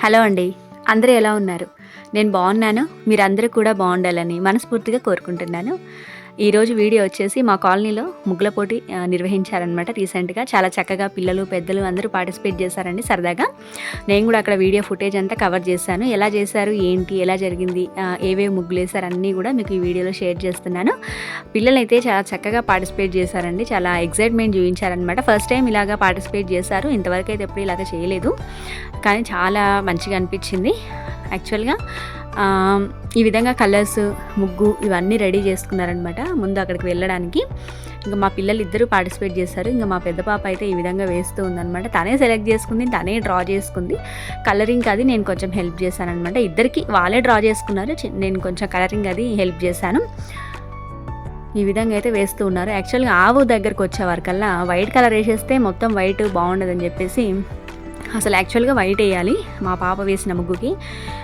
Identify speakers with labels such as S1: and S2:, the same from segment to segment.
S1: Hello అండి. అందరూ ఎలా ఉన్నారు? నేను బాగున్నాను. మీరందరూ కూడా బాగుండాలని మనస్ఫూర్తిగా కోరుకుంటున్నాను. ఈరోజు వీడియో వచ్చేసి మా కాలనీలో ముగ్గుల పోటీ నిర్వహించారనమాట రీసెంట్‌గా. చాలా చక్కగా పిల్లలు, పెద్దలు అందరూ పార్టిసిపేట్ చేశారండి సరదాగా. నేను కూడా అక్కడ వీడియో ఫుటేజ్ అంతా కవర్ చేశాను. ఎలా చేశారు, ఏంటి, ఎలా జరిగింది, ఏవేవి ముగ్గులేశారు అన్నీ కూడా మీకు ఈ వీడియోలో షేర్ చేస్తున్నాను. పిల్లలైతే చాలా చక్కగా పార్టిసిపేట్ చేశారండి. చాలా ఎక్సైట్‌మెంట్ చూయించారనమాట. ఫస్ట్ టైం ఇలాగా పార్టిసిపేట్ చేశారు. ఇంతవరకు అయితే ఎప్పుడు ఇలాగ చేయలేదు. కానీ చాలా మంచిగా అనిపించింది. యాక్చువల్‌గా ఈ విధంగా కలర్స్, ముగ్గు ఇవన్నీ రెడీ చేసుకున్నారనమాట ముందు అక్కడికి వెళ్ళడానికి. ఇంకా మా పిల్లలు ఇద్దరు పార్టిసిపేట్ చేశారు. ఇంకా మా పెద్ద పాప అయితే ఈ విధంగా వేస్తూ ఉందనమాట. తనే సెలెక్ట్ చేసుకుంది, తనే డ్రా చేసుకుంది. కలరింగ్ అది నేను కొంచెం హెల్ప్ చేశాననమాట. ఇద్దరికి వాళ్ళే డ్రా చేసుకున్నారు, నేను కొంచెం కలరింగ్ అది హెల్ప్ చేశాను. ఈ విధంగా అయితే వేస్తూ ఉన్నారు. యాక్చువల్గా ఆవు దగ్గరకు వచ్చేవారికల్లా వైట్ కలర్ వేసేస్తే మొత్తం వైట్ బాగుండదని చెప్పేసి అసలు యాక్చువల్గా వైట్ వేయాలి మా పాప వేసిన ముగ్గుకి.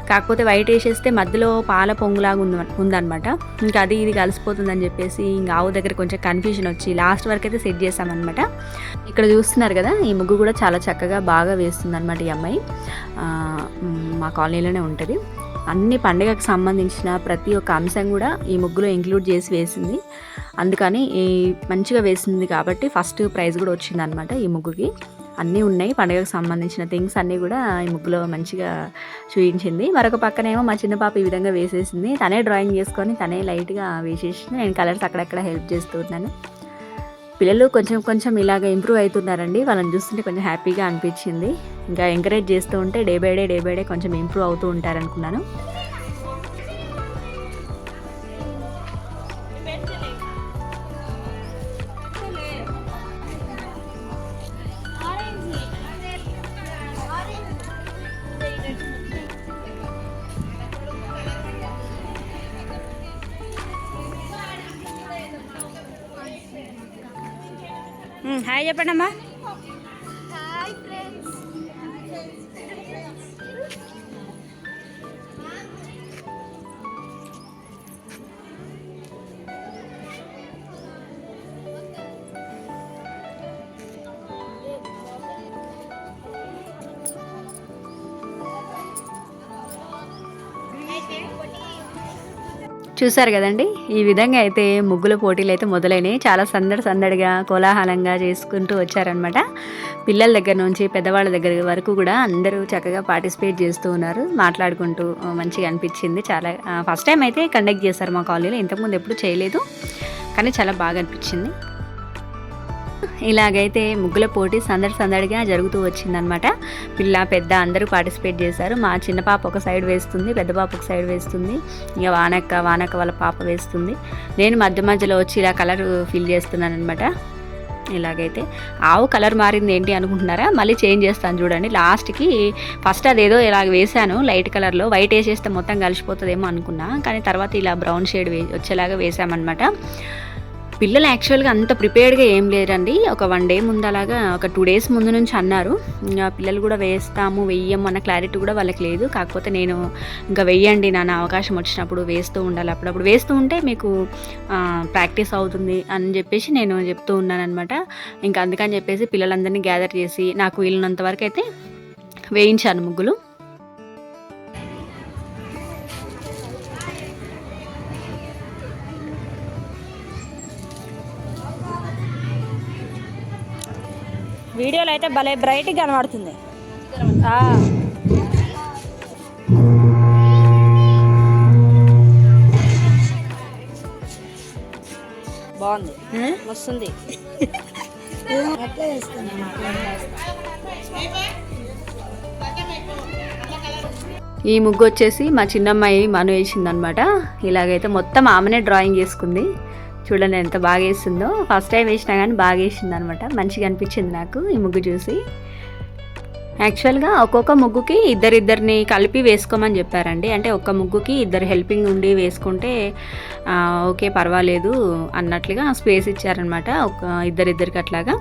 S1: కాకపోతే వైట్ వేసేస్తే మధ్యలో పాల పొంగులాగా ఉందన్నమాట. ఇంకా అది ఇది కలిసిపోతుందని చెప్పేసి ఇంకా ఆవు దగ్గర కొంచెం కన్ఫ్యూజన్ వచ్చి లాస్ట్ వరకు అయితే సెట్ చేసామన్నమాట. ఇక్కడ చూస్తున్నారు కదా, ఈ ముగ్గు కూడా చాలా చక్కగా బాగా వేస్తుందన్నమాట ఈ అమ్మాయి. మా కాలనీలోనే ఉంటుంది. అన్ని పండుగకు సంబంధించిన ప్రతి ఒక్క అంశం కూడా ఈ ముగ్గులో ఇంక్లూడ్ చేసి వేసింది. అందుకని ఈ మంచిగా వేసింది కాబట్టి ఫస్ట్ ప్రైజ్ కూడా వచ్చిందనమాట ఈ ముగ్గుకి. అన్నీ ఉన్నాయి పండుగకు సంబంధించిన థింగ్స్ అన్నీ కూడా ఈ ముగ్గులో మంచిగా చూపించింది. మరొక పక్కనేమో మా చిన్న పాప ఈ విధంగా వేసేసింది. తనే డ్రాయింగ్ చేసుకొని తనే లైట్గా వేసేసింది. నేను కలర్స్ అక్కడక్కడ హెల్ప్ చేస్తున్నాను. పిల్లలు కొంచెం కొంచెం ఇలాగ ఇంప్రూవ్ అవుతున్నారండి. వాళ్ళని చూస్తుంటే కొంచెం హ్యాపీగా అనిపించింది. ఇంకా ఎంకరేజ్ చేస్తూ ఉంటే డే బై డే కొంచెం ఇంప్రూవ్ అవుతూ ఉంటారనుకున్నాను. హాయ్ చెప్పండి అమ్మా. చూసారు కదండి, ఈ విధంగా అయితే ముగ్గుల పోటీలు అయితే మొదలైనవి. చాలా సందడిగా కోలాహలంగా చేసుకుంటూ వచ్చారనమాట. పిల్లల దగ్గర నుంచి పెద్దవాళ్ళ దగ్గర వరకు కూడా అందరూ చక్కగా పార్టిసిపేట్ చేస్తూ ఉన్నారు, మాట్లాడుకుంటూ. మంచిగా అనిపించింది. చాలా ఫస్ట్ టైం అయితే కండక్ట్ చేశారు మా కాలనీలో. ఇంతకుముందు ఎప్పుడు చేయలేదు, కానీ చాలా బాగా అనిపించింది. ఇలాగైతే ముగ్గుల పోటీ సందడిగా జరుగుతూ వచ్చిందనమాట. పిల్ల పెద్ద అందరూ పార్టిసిపేట్ చేశారు. మా చిన్న పాప ఒక సైడ్ వేస్తుంది, పెద్ద పాప ఒక సైడ్ వేస్తుంది. ఇక వానక్క వాళ్ళ పాప వేస్తుంది. నేను మధ్యలో వచ్చి ఇలా కలర్ ఫిల్ చేస్తున్నాను అనమాట. ఇలాగైతే ఆవు కలర్ మారింది ఏంటి అనుకుంటున్నారా? మళ్ళీ చేంజ్ చేస్తాను చూడండి. లాస్ట్కి ఫస్ట్ అదేదో ఇలాగ వేసాను లైట్ కలర్లో, వైట్ వేసేస్తే మొత్తం కలిసిపోతుందేమో అనుకున్నా, కానీ తర్వాత ఇలా బ్రౌన్ షేడ్ వచ్చేలాగా వేసామన్నమాట. పిల్లలు యాక్చువల్గా అంత ప్రిపేర్డ్గా ఏం లేరండి. ఒక 1 డే ముందు అలాగా ఒక 2 days ముందు నుంచి అన్నారు. ఇంకా పిల్లలు కూడా వెయ్యము అన్న క్లారిటీ కూడా వాళ్ళకి లేదు. కాకపోతే నేను ఇంకా వెయ్యండి నాన్న, అవకాశం వచ్చినప్పుడు వేస్తూ ఉండాలి, అప్పుడప్పుడు వేస్తూ ఉంటే మీకు ప్రాక్టీస్ అవుతుంది అని చెప్పేసి నేను చెప్తూ ఉన్నాను అనమాట. ఇంకా అందుకని చెప్పేసి పిల్లలందరినీ గ్యాదర్ చేసి నాకు వీలున్నంత వరకు అయితే వేయించాను ముగ్గులు.
S2: వీడియోలో అయితే భలే బ్రైట్గా కనబడుతుంది. బాగుంది, వస్తుంది.
S1: ఈ ముగ్గు వచ్చేసి మా చిన్నమ్మాయి మను వేసిందనమాట. ఇలాగైతే మొత్తం ఆమెనే డ్రాయింగ్ చేసుకుంది. చూడండి ఎంత బాగా వేస్తుందో. ఫస్ట్ టైం వేసినా కానీ బాగా వేసింది అనమాట. మంచిగా అనిపించింది నాకు ఈ ముగ్గు చూసి. యాక్చువల్గా ఒక్కొక్క ముగ్గుకి ఇద్దరిని కలిపి వేసుకోమని చెప్పారండి. అంటే ఒక్క ముగ్గుకి ఇద్దరు హెల్పింగ్ ఉండి వేసుకుంటే ఓకే పర్వాలేదు అన్నట్లుగా స్పేస్ ఇచ్చారనమాట. ఒక ఇద్దరికి అట్లాగా.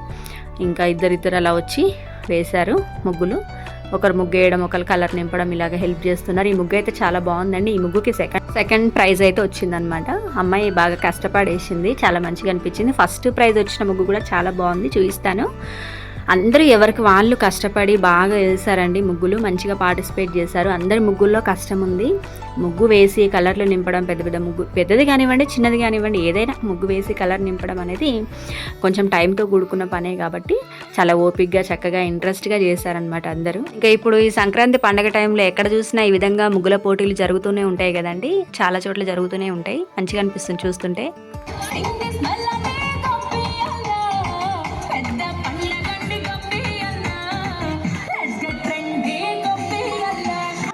S1: ఇంకా ఇద్దరు అలా వచ్చి వేశారు ముగ్గులు. ఒకరు ముగ్గు వేయడం, ఒకరు కలర్ నింపడం, ఇలాగ హెల్ప్ చేస్తున్నారు. ఈ ముగ్గు అయితే చాలా బాగుందండి. ఈ ముగ్గుకి సెకండ్ ప్రైజ్ అయితే వచ్చిందనమాట. అమ్మాయి బాగా కష్టపడేసింది, చాలా మంచిగా అనిపించింది. ఫస్ట్ ప్రైజ్ వచ్చిన ముగ్గు కూడా చాలా బాగుంది, చూపిస్తాను. అందరూ ఎవరికి వాళ్ళు కష్టపడి బాగా వేశారండి ముగ్గులు. మంచిగా పార్టిసిపేట్ చేశారు. అందరి ముగ్గుల్లో కష్టం ఉంది. ముగ్గు వేసి కలర్లు నింపడం, పెద్ద పెద్ద ముగ్గు, పెద్దది కానివ్వండి చిన్నది కానివ్వండి, ఏదైనా ముగ్గు వేసి కలర్ నింపడం అనేది కొంచెం టైంతో కూడుకున్న పనే కాబట్టి చాలా ఓపిక్గా చక్కగా ఇంట్రెస్ట్గా చేశారనమాట అందరూ. ఇంకా ఇప్పుడు ఈ సంక్రాంతి పండగ టైంలో ఎక్కడ చూసినా ఈ విధంగా ముగ్గుల పోటీలు జరుగుతూనే ఉంటాయి కదండి. చాలా చోట్ల జరుగుతూనే ఉంటాయి. మంచిగా అనిపిస్తుంది చూస్తుంటే.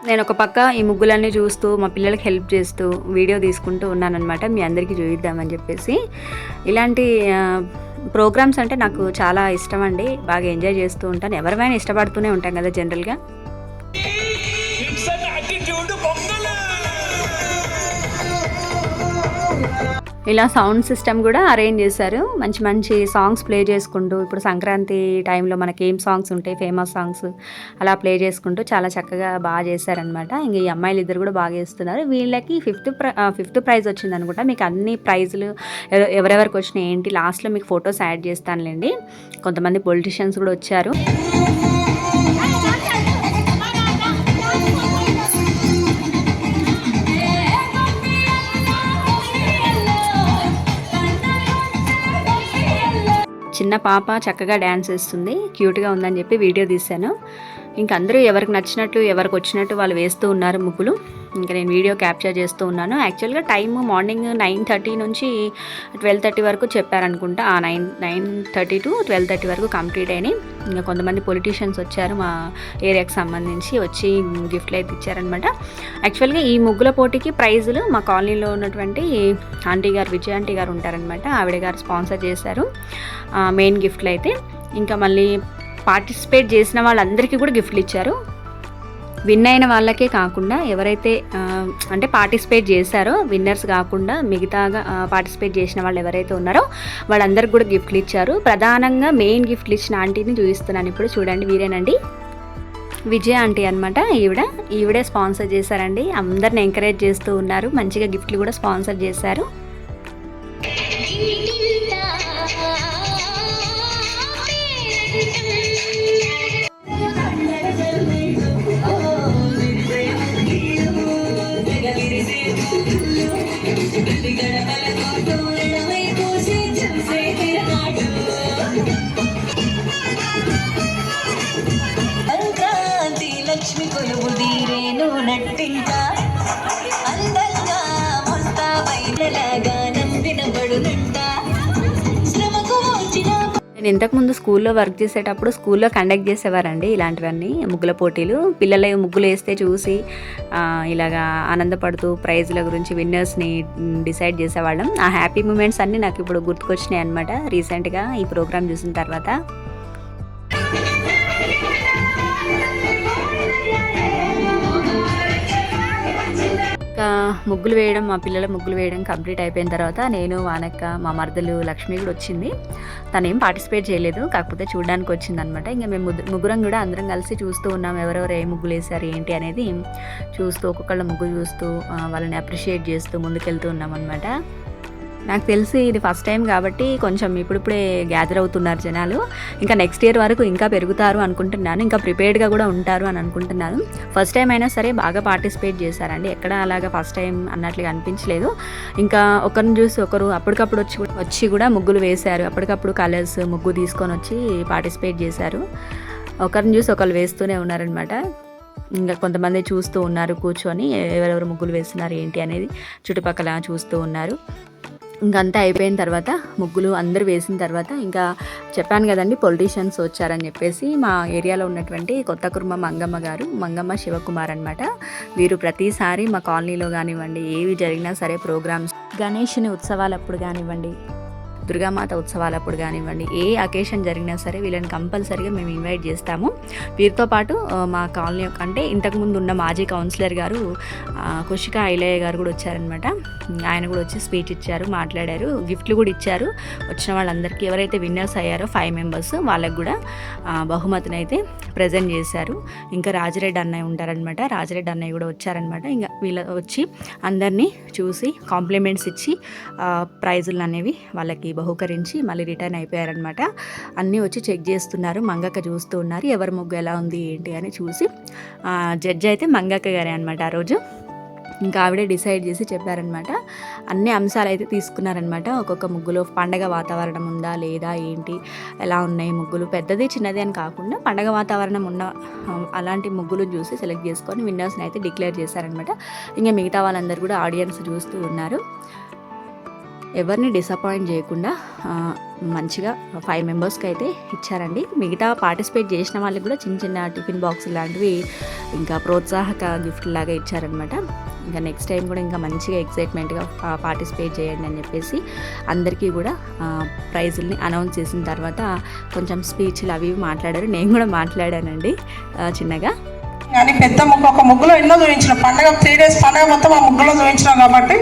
S1: నేను ఒక పక్క ఈ ముగ్గులన్నీ చూస్తూ మా పిల్లలకి హెల్ప్ చేస్తూ వీడియో తీసుకుంటూ ఉన్నానన్నమాట. మీ అందరికీ చూపిద్దామని చెప్పేసి. ఇలాంటి ప్రోగ్రామ్స్ అంటే నాకు చాలా ఇష్టం అండి. బాగా ఎంజాయ్ చేస్తూ ఉంటాను. ఎవరిమైనా ఇష్టపడుతూనే ఉంటాం కదా జనరల్గా. ఇలా సౌండ్ సిస్టమ్ కూడా అరేంజ్ చేశారు. మంచి మంచి సాంగ్స్ ప్లే చేసుకుంటూ, ఇప్పుడు సంక్రాంతి టైంలో మనకి ఏం సాంగ్స్ ఉంటాయి, ఫేమస్ సాంగ్స్ అలా ప్లే చేసుకుంటూ చాలా చక్కగా బాగా చేశారనమాట. ఇంక ఈ అమ్మాయిలు ఇద్దరు కూడా బాగా చేస్తున్నారు. వీళ్ళకి ఫిఫ్త్ ప్రైజ్ వచ్చింది అనుకుంటా. మీకు అన్ని ప్రైజులు ఎవరెవరికి వచ్చినాయి ఏంటి లాస్ట్లో మీకు ఫొటోస్ యాడ్ చేస్తానులేండి. కొంతమంది పొలిటీషియన్స్ కూడా వచ్చారు. చిన్న పాప చక్కగా డ్యాన్స్ వేస్తుంది, క్యూట్గా ఉందని చెప్పి వీడియో తీశాను. ఇంకా అందరూ ఎవరికి నచ్చినట్టు ఎవరికి వచ్చినట్టు వాళ్ళు వేస్తూ ఉన్నారు ముగ్గులు. ఇంకా నేను వీడియో క్యాప్చర్ చేస్తూ ఉన్నాను. యాక్చువల్గా టైము మార్నింగ్ 9:30 నుంచి 12:30 వరకు చెప్పారనుకుంటా. 9:30 to 12:30 వరకు కంప్లీట్ అయినాయి. ఇంకా కొంతమంది పొలిటీషియన్స్ వచ్చారు మా ఏరియాకి సంబంధించి, వచ్చి గిఫ్ట్లు అయితే ఇచ్చారనమాట. యాక్చువల్గా ఈ ముగ్గుల పోటీకి ప్రైజులు మా కాలనీలో ఉన్నటువంటి ఆంటీ గారు, విజయ ఆంటీ గారు ఉంటారనమాట, ఆవిడ గారు స్పాన్సర్ చేశారు మెయిన్ గిఫ్ట్లు అయితే. ఇంకా మళ్ళీ పార్టిసిపేట్ చేసిన వాళ్ళందరికీ కూడా గిఫ్ట్లు ఇచ్చారు. విన్ అయిన వాళ్ళకే కాకుండా ఎవరైతే అంటే పార్టిసిపేట్ చేశారో విన్నర్స్ కాకుండా మిగతాగా పార్టిసిపేట్ చేసిన వాళ్ళు ఎవరైతే ఉన్నారో వాళ్ళందరికీ కూడా గిఫ్ట్లు ఇచ్చారు. ప్రధానంగా మెయిన్ గిఫ్ట్లు ఇచ్చిన ఆంటీని చూపిస్తున్నాను ఇప్పుడు. చూడండి, వీరేనండి విజయ ఆంటీ అనమాట. ఈవిడే స్పాన్సర్ చేశారండి. అందరిని ఎంకరేజ్ చేస్తూ ఉన్నారు. మంచిగా గిఫ్ట్లు కూడా స్పాన్సర్ చేశారు.
S3: లక్ష్మి కొలువు తీరేను నట్టింట అందంగా మొస్తా బయటలాగా నందినబడునంట శ్రమకు వచ్చిన.
S1: నేను ఇంతకుముందు స్కూల్లో వర్క్ చేసేటప్పుడు స్కూల్లో కండక్ట్ చేసేవారండి ఇలాంటివన్నీ ముగ్గుల పోటీలు. పిల్లలు ముగ్గులు వేస్తే చూసి ఇలాగా ఆనందపడుతూ ప్రైజ్ల గురించి విన్నర్స్ని డిసైడ్ చేసేవాళ్ళం. ఆ హ్యాపీ మూమెంట్స్ అన్నీ నాకు ఇప్పుడు గుర్తుకొచ్చినాయి అనమాట రీసెంట్గా ఈ ప్రోగ్రామ్ చూసిన తర్వాత. ఇంకా ముగ్గులు వేయడం, మా పిల్లల ముగ్గులు వేయడం కంప్లీట్ అయిపోయిన తర్వాత నేను, వానక్క, మా మరదలు లక్ష్మి కూడా వచ్చింది. తనేం పార్టిసిపేట్ చేయలేదు, కాకపోతే చూడడానికి వచ్చిందనమాట. ఇంకా మేము ముగ్గురం కూడా అందరం కలిసి చూస్తూ ఉన్నాం ఎవరెవరు ఏ ముగ్గులు వేశారు ఏంటి అనేది చూస్తూ, ఒక్కొక్కళ్ళ ముగ్గులు చూస్తూ వాళ్ళని అప్రిషియేట్ చేస్తూ ముందుకెళ్తూ ఉన్నాం అనమాట. నాకు తెలిసి ఇది ఫస్ట్ టైం కాబట్టి కొంచెం ఇప్పుడిప్పుడే గ్యాదర్ అవుతున్నారు జనాలు. ఇంకా నెక్స్ట్ ఇయర్ వరకు ఇంకా పెరుగుతారు అనుకుంటున్నాను. ఇంకా ప్రిపేర్డ్గా కూడా ఉంటారు అని అనుకుంటున్నాను. ఫస్ట్ టైం అయినా సరే బాగా పార్టిసిపేట్ చేశారండి. ఎక్కడ అలాగా ఫస్ట్ టైం అన్నట్లుగా అనిపించలేదు. ఇంకా ఒకరిని చూసి ఒకరు అప్పటికప్పుడు వచ్చి కూడా ముగ్గులు వేశారు. అప్పటికప్పుడు కలర్స్ ముగ్గు తీసుకొని వచ్చి పార్టిసిపేట్ చేశారు. ఒకరిని చూసి ఒకరు వేస్తూనే ఉన్నారనమాట. ఇంకా కొంతమంది చూస్తూ ఉన్నారు కూర్చొని, ఎవరెవరు ముగ్గులు వేస్తున్నారు ఏంటి అనేది చుట్టుపక్కల చూస్తూ ఉన్నారు. ఇంకంతా అయిపోయిన తర్వాత ముగ్గులు అందరూ వేసిన తర్వాత ఇంకా చెప్పాను కదండి పొలిటీషియన్స్ వచ్చారని చెప్పేసి, మా ఏరియాలో ఉన్నటువంటి కొత్త కుర్మ మంగమ్మ శివకుమార్ అనమాట. వీరు ప్రతిసారి మా కాలనీలో కానివ్వండి ఏవి జరిగినా సరే ప్రోగ్రామ్స్, గణేషుని ఉత్సవాలప్పుడు కానివ్వండి, దుర్గామాత ఉత్సవాలప్పుడు కానివ్వండి, ఏ అకేషన్ జరిగినా సరే వీళ్ళని కంపల్సరీగా మేము ఇన్వైట్ చేస్తాము. వీరితో పాటు మా కాలనీ అంటే ఇంతకుముందు ఉన్న మాజీ కౌన్సిలర్ గారు కుషిక ఐలయ్య గారు కూడా వచ్చారనమాట. ఆయన కూడా వచ్చి స్పీచ్ ఇచ్చారు, మాట్లాడారు, గిఫ్ట్లు కూడా ఇచ్చారు. వచ్చిన వాళ్ళందరికీ ఎవరైతే విన్నర్స్ అయ్యారో 5 మెంబర్స్ వాళ్ళకు కూడా బహుమతిని అయితే ప్రజెంట్ చేశారు. ఇంకా రాజిరెడ్డి అన్నయ్య ఉంటారనమాట, రాజిరెడ్డి అన్నయ్య కూడా వచ్చారనమాట. ఇంకా వీళ్ళ వచ్చి అందరినీ చూసి కాంప్లిమెంట్స్ ఇచ్చి ప్రైజులు అనేవి వాళ్ళకి బహుకరించి మళ్ళీ రిటర్న్ అయిపోయారనమాట. అన్నీ వచ్చి చెక్ చేస్తున్నారు, మంగక్క చూస్తూ ఉన్నారు ఎవరి ముగ్గు ఎలా ఉంది ఏంటి అని చూసి. జడ్జి అయితే మంగక్క గారే అనమాట ఆ రోజు. ఇంకా ఆవిడే డిసైడ్ చేసి చెప్పారనమాట. అన్ని అంశాలు అయితే తీసుకున్నారనమాట. ఒక్కొక్క ముగ్గులో పండగ వాతావరణం ఉందా లేదా ఏంటి, ఎలా ఉన్నాయి ముగ్గులు, పెద్దది చిన్నది అని కాకుండా పండగ వాతావరణం ఉన్న అలాంటి ముగ్గులు చూసి సెలెక్ట్ చేసుకొని విన్నర్స్ని అయితే డిక్లేర్ చేశారనమాట. ఇంకా మిగతా వాళ్ళందరూ కూడా ఆడియన్స్ చూస్తూ ఉన్నారు. ఎవరిని డిసప్పాయింట్ చేయకుండా మంచిగా 5 మెంబర్స్కి అయితే ఇచ్చారండి. మిగతా పార్టిసిపేట్ చేసిన వాళ్ళకి కూడా చిన్న చిన్న టిఫిన్ బాక్స్ లాంటివి ఇంకా ప్రోత్సాహక గిఫ్ట్ లాగా ఇచ్చారనమాట. ఇంకా నెక్స్ట్ టైం కూడా ఇంకా మంచిగా ఎక్సైట్మెంట్గా పార్టిసిపేట్ చేయండి అని చెప్పేసి అందరికీ కూడా ప్రైజుల్ని అనౌన్స్ చేసిన తర్వాత కొంచెం స్పీచ్లు అవి మాట్లాడారు. నేను కూడా మాట్లాడానండి చిన్నగా.
S4: కానీ పెద్ద ముగ్గు ఒక ముగ్గులో ఎన్నో చూపించినాం. పండగ 3 days పండగ మొత్తం ఆ ముగ్గులో చూపించినాం కాబట్టి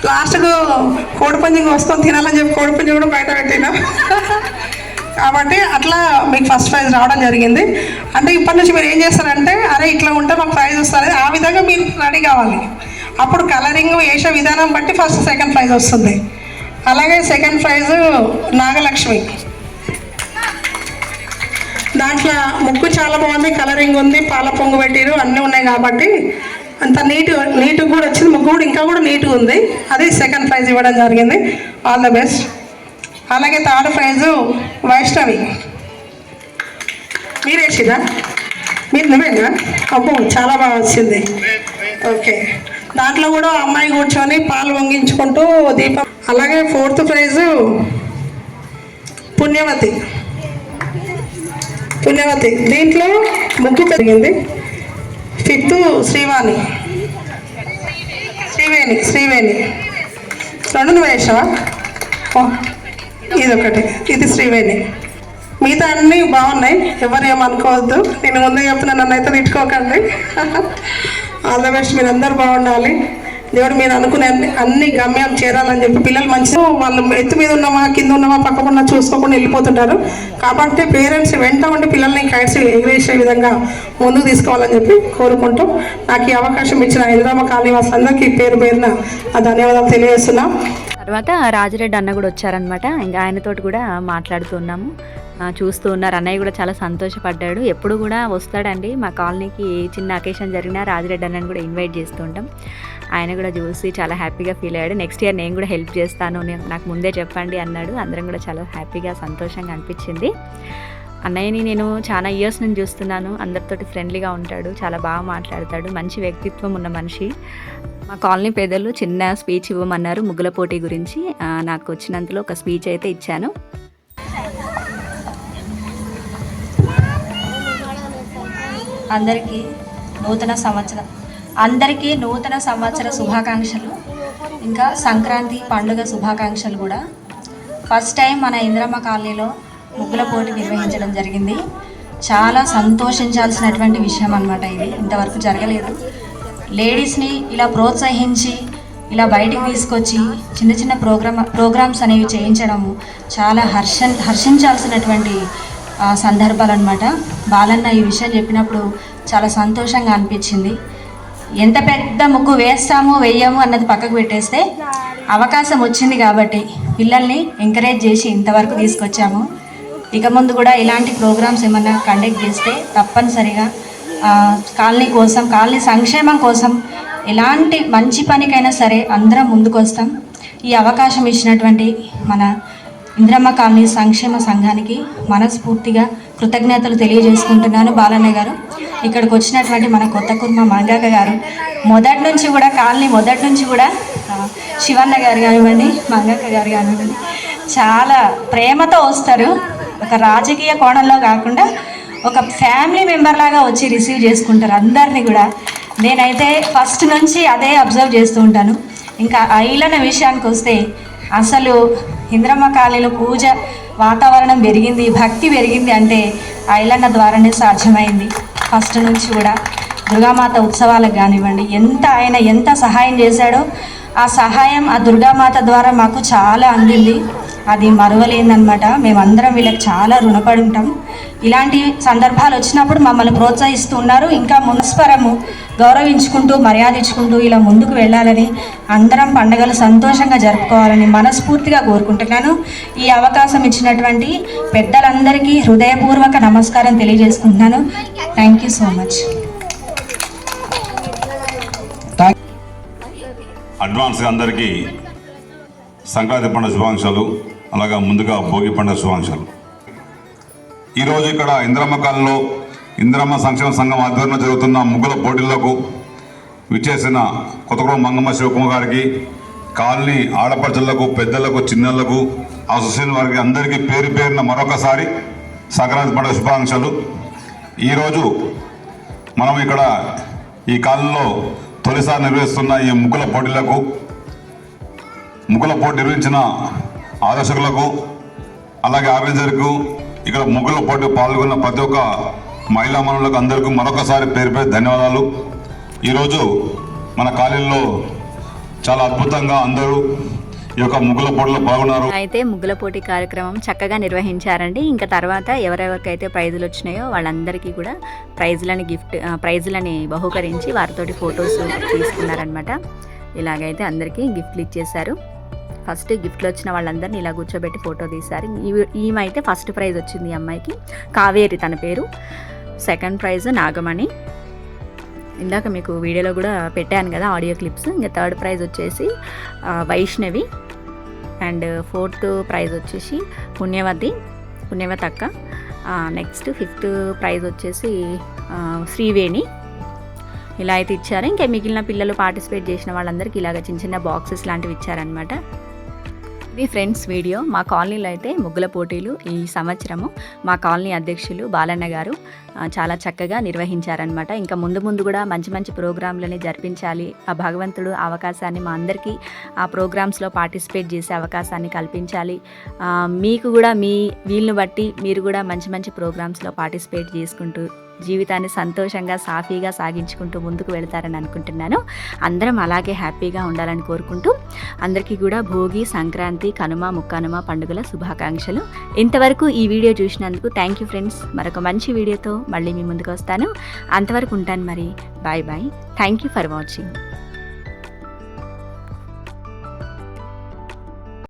S4: లాస్ట్కు కోడిపుంజికి వస్తాం తినాలని చెప్పి కోడిపుంజి కూడా బయట పెట్టినా కాబట్టి అట్లా మీకు ఫస్ట్ ప్రైజ్ రావడం జరిగింది. అంటే ఇప్పటి నుంచి మీరు ఏం చేస్తారంటే అరే ఇట్లా ఉంటే మాకు ప్రైజ్ వస్తుంది ఆ విధంగా మీరు రెడీ కావాలి. అప్పుడు కలరింగ్ వేసే విధానం బట్టి ఫస్ట్ సెకండ్ ప్రైజ్ వస్తుంది. అలాగే సెకండ్ ప్రైజ్ నాగలక్ష్మి. దాంట్లో ముగ్గు చాలా బాగుంది, కలరింగ్ ఉంది, పాల పొంగు పెట్టిరు అన్నీ ఉన్నాయి కాబట్టి అంత నీట్గా కూడా వచ్చింది. ముగ్గు కూడా ఇంకా కూడా నీట్గా ఉంది. అది సెకండ్ ప్రైజ్ ఇవ్వడం జరిగింది. All the best. అలాగే థర్డ్ ప్రైజు వైష్ణవి. మీరు వేసిరా? మీరు నువ్వేనా? అబ్బో చాలా బాగా వచ్చింది. ఓకే, దాంట్లో కూడా అమ్మాయి కూర్చొని పాలు వంగించుకుంటూ దీపం. అలాగే ఫోర్త్ ప్రైజు పుణ్యవతి. దీంట్లో ముగ్గు పెరిగింది. ఫిఫ్త్ శ్రీవేణి. రెండు నువ్వు వేసావా? ఇదొకటి, ఇది శ్రీవేణి. మిగతా అన్నీ బాగున్నాయి, ఎవరు ఏమనుకోవద్దు. నేను ముందే చెప్తున్నా, నన్ను అయితే తిట్టుకోకండి. All the best. మీరు అందరూ బాగుండాలి. దేవుడు మీరు అనుకునే అన్ని గమ్యం చేరాలని చెప్పి పిల్లలు మంచిగా వాళ్ళు ఎత్తు మీద ఉన్నామా కింద ఉన్నామా పక్కకున్నా చూసుకోకుండా వెళ్ళిపోతుంటారు. కాబట్టి పేరెంట్స్ వెంట ఉండి పిల్లల్ని కైట్స్ ఎగిరేసే విధంగా ముందుకు తీసుకోవాలని చెప్పి కోరుకుంటూ నాకు ఈ అవకాశం ఇచ్చిన హైదరాబాద్ కాలనీ వాసులందరికీ పేరు పేరున ధన్యవాదాలు తెలియజేస్తున్నాం.
S1: తర్వాత రాజిరెడ్డి అన్న కూడా వచ్చారనమాట. ఇంకా ఆయనతోటి కూడా మాట్లాడుతున్నాము, చూస్తూ ఉన్నారు. అన్నయ్య కూడా చాలా సంతోషపడ్డాడు. ఎప్పుడు కూడా వస్తాడండి మా కాలనీకి. చిన్న అకేషన్ జరిగినా రాజిరెడ్డి అన్నని కూడా ఇన్వైట్ చేస్తూ ఉంటాం. ఆయన కూడా చూసి చాలా హ్యాపీగా ఫీల్ అయ్యాడు. నెక్స్ట్ ఇయర్ నేను కూడా హెల్ప్ చేస్తాను, నాకు ముందే చెప్పండి అన్నాడు. అందరం కూడా చాలా హ్యాపీగా సంతోషంగా అనిపించింది. అన్నయ్యని నేను చాలా ఇయర్స్ నుంచి చూస్తున్నాను. అందరితోటి ఫ్రెండ్లీగా ఉంటాడు, చాలా బాగా మాట్లాడతాడు, మంచి వ్యక్తిత్వం ఉన్న మనిషి. మా కాలనీ పెద్దలు చిన్న స్పీచ్ ఇవ్వమన్నారు ముగ్గుల పోటీ గురించి. నాకు వచ్చినంతలో ఒక స్పీచ్ అయితే ఇచ్చాను. అందరికీ నూతన సంవత్సర శుభాకాంక్షలు, ఇంకా సంక్రాంతి పండుగ శుభాకాంక్షలు కూడా. ఫస్ట్ టైం మన ఇందిరమ్మ కాలనీలో ముగ్గుల పోటీ నిర్వహించడం జరిగింది. చాలా సంతోషించాల్సినటువంటి విషయం అన్నమాట. ఇది ఇంతవరకు జరగలేదు. లేడీస్ని ఇలా ప్రోత్సహించి ఇలా బయటికి తీసుకొచ్చి చిన్న చిన్న ప్రోగ్రామ్స్ అనేవి చేయించడము చాలా హర్షించాల్సినటువంటి సందర్భాలు అన్నమాట. బాలన్న ఈ విషయం చెప్పినప్పుడు చాలా సంతోషంగా అనిపించింది. ఎంత పెద్ద ముగ్గు వేస్తామో వెయ్యము అన్నది పక్కకు పెట్టేస్తే అవకాశం వచ్చింది కాబట్టి పిల్లల్ని ఎంకరేజ్ చేసి ఇంతవరకు తీసుకొచ్చాము. ఇక ముందు కూడా ఇలాంటి ప్రోగ్రామ్స్ ఏమన్నా కండక్ట్ చేస్తే తప్పనిసరిగా కాలనీ కోసం, కాలనీ సంక్షేమం కోసం ఎలాంటి మంచి పనికైనా సరే అందరం ముందుకు వస్తాం. ఈ అవకాశం ఇచ్చినటువంటి మన ఇందిరమ్మ కాలనీ సంక్షేమ సంఘానికి మనస్ఫూర్తిగా కృతజ్ఞతలు తెలియజేసుకుంటున్నాను. బాలన్న గారు, ఇక్కడికి వచ్చినటువంటి మన కొత్త కుర్మ మంగక్క గారు, మొదటి నుంచి కూడా శివన్న గారు కానివ్వండి, మంగక్క గారు కానివ్వండి, చాలా ప్రేమతో వస్తారు. ఒక రాజకీయ కోణంలో కాకుండా ఒక ఫ్యామిలీ మెంబర్ లాగా వచ్చి రిసీవ్ చేసుకుంటారు అందరినీ కూడా. నేనైతే ఫస్ట్ నుంచి అదే అబ్జర్వ్ చేస్తూ ఉంటాను. ఇంకా ఐలన్న విషయానికి వస్తే అసలు ఇందిరమ్మ కాలనీలో పూజ వాతావరణం పెరిగింది, భక్తి పెరిగింది అంటే ఐలన్న ద్వారానే సాధ్యమైంది. ఫస్ట్ నుంచి కూడా దుర్గామాత ఉత్సవాలకు కానివ్వండి, ఆయన ఎంత సహాయం చేశాడో ఆ సహాయం ఆ దుర్గామాత ద్వారా మాకు చాలా అందింది.
S2: అది మరువలేదన్నమాట. మేమందరం వీళ్ళకి చాలా రుణపడి ఉంటాం. ఇలాంటి సందర్భాలు వచ్చినప్పుడు మమ్మల్ని ప్రోత్సహిస్తూ ఉన్నారు. ఇంకా మున్స్పరము గౌరవించుకుంటూ మర్యాదించుకుంటూ ఇలా ముందుకు వెళ్ళాలని, అందరం పండుగలు సంతోషంగా జరుపుకోవాలని మనస్ఫూర్తిగా కోరుకుంటున్నాను. ఈ అవకాశం ఇచ్చినటువంటి పెద్దలందరికీ హృదయపూర్వక నమస్కారం తెలియజేసుకుంటున్నాను. Thank you so much.
S5: అడ్వాన్స్గా అందరికీ సంక్రాంతి పండుగ శుభాకాంక్షలు, అలాగా ముందుగా భోగి పండుగ శుభాకాంక్షలు. ఈరోజు ఇక్కడ ఇందిరమ్మ కాలనీలో ఇందిరమ్మ సంక్షేమ సంఘం ఆధ్వర్యంలో జరుగుతున్న ముగ్గుల పోటీలకు విచ్చేసిన కొత్తగూడెం మంగమ్మ శివకుమార్ గారికి, కాలనీ ఆడపడుచులకు, పెద్దలకు, చిన్నలకు, అసోసియేషన్ వారికి అందరికీ పేరు పేరున మరొకసారి సంక్రాంతి పండుగ శుభాకాంక్షలు. ఈరోజు మనం ఇక్కడ ఈ కాలనీలో తొలిసారి నిర్వహిస్తున్న ఈ ముగ్గుల పోటీలకు, ముగ్గుల పోటీ నిర్వహించిన ఆదర్శకులకు, అలాగే ఆర్గనైజర్కు, ఇక్కడ ముగ్గుల పోటీ పాల్గొన్న ప్రతి ఒక్క మహిళా మనులకు అందరికీ మరొకసారి పేరు పేరు ధన్యవాదాలు. ఈరోజు మన కాలనీలో చాలా అద్భుతంగా అందరూ ఈ యొక్క ముగ్గుల పోటీలో పాల్గొన్నారు.
S1: అయితే ముగ్గుల పోటీ కార్యక్రమం చక్కగా నిర్వహించారండి. ఇంకా తర్వాత ఎవరెవరికైతే ప్రైజులు వచ్చినాయో వాళ్ళందరికీ కూడా ప్రైజులని బహుకరించి వారితోటి ఫొటోస్ తీసుకున్నారనమాట. ఇలాగైతే అందరికీ గిఫ్ట్లు ఇచ్చేశారు. ఫస్ట్ గిఫ్ట్లు వచ్చిన వాళ్ళందరినీ ఇలా కూర్చోబెట్టి ఫోటో తీశారు. ఈమె అయితే ఫస్ట్ ప్రైజ్ వచ్చింది ఈ అమ్మాయికి, కావేరి తన పేరు. సెకండ్ ప్రైజ్ నాగమణి, ఇందాక మీకు వీడియోలో కూడా పెట్టాను కదా ఆడియో క్లిప్స్. ఇంకా థర్డ్ ప్రైజ్ వచ్చేసి వైష్ణవి, అండ్ ఫోర్త్ ప్రైజ్ వచ్చేసి పుణ్యవతి అక్క. నెక్స్ట్ ఫిఫ్త్ ప్రైజ్ వచ్చేసి శ్రీవేణి. ఇలా అయితే ఇచ్చారు. ఇంకా మిగిలిన పిల్లలు పార్టిసిపేట్ చేసిన వాళ్ళందరికీ ఇలాగ చిన్న చిన్న బాక్సెస్ లాంటివి ఇచ్చారనమాట. ఇది ఫ్రెండ్స్ వీడియో. మా కాలనీలో అయితే ముగ్గుల పోటీలు ఈ సంవత్సరము మా కాలనీ అధ్యక్షులు బాలన్న గారు చాలా చక్కగా నిర్వహించారనమాట. ఇంకా ముందు కూడా మంచి మంచి ప్రోగ్రాంలని జరిపించాలి, ఆ భగవంతుడు అవకాశాన్ని మా అందరికీ ఆ ప్రోగ్రామ్స్లో పార్టిసిపేట్ చేసే అవకాశాన్ని కల్పించాలి. మీకు కూడా మీ వీళ్ళని బట్టి మీరు కూడా మంచి మంచి ప్రోగ్రామ్స్లో పార్టిసిపేట్ చేసుకుంటూ జీవితాన్ని సంతోషంగా సాఫీగా సాగించుకుంటూ ముందుకు వెళ్తారని అనుకుంటున్నాను. అందరం అలాగే హ్యాపీగా ఉండాలని కోరుకుంటూ అందరికీ కూడా భోగి, సంక్రాంతి, కనుమ, ముక్కనుమ పండుగల శుభాకాంక్షలు. ఇంతవరకు ఈ వీడియో చూసినందుకు థ్యాంక్ యూ ఫ్రెండ్స్. మరొక మంచి వీడియోతో మళ్ళీ మీ ముందుకు వస్తాను. అంతవరకు ఉంటాను మరి. Bye bye. Thank you for watching.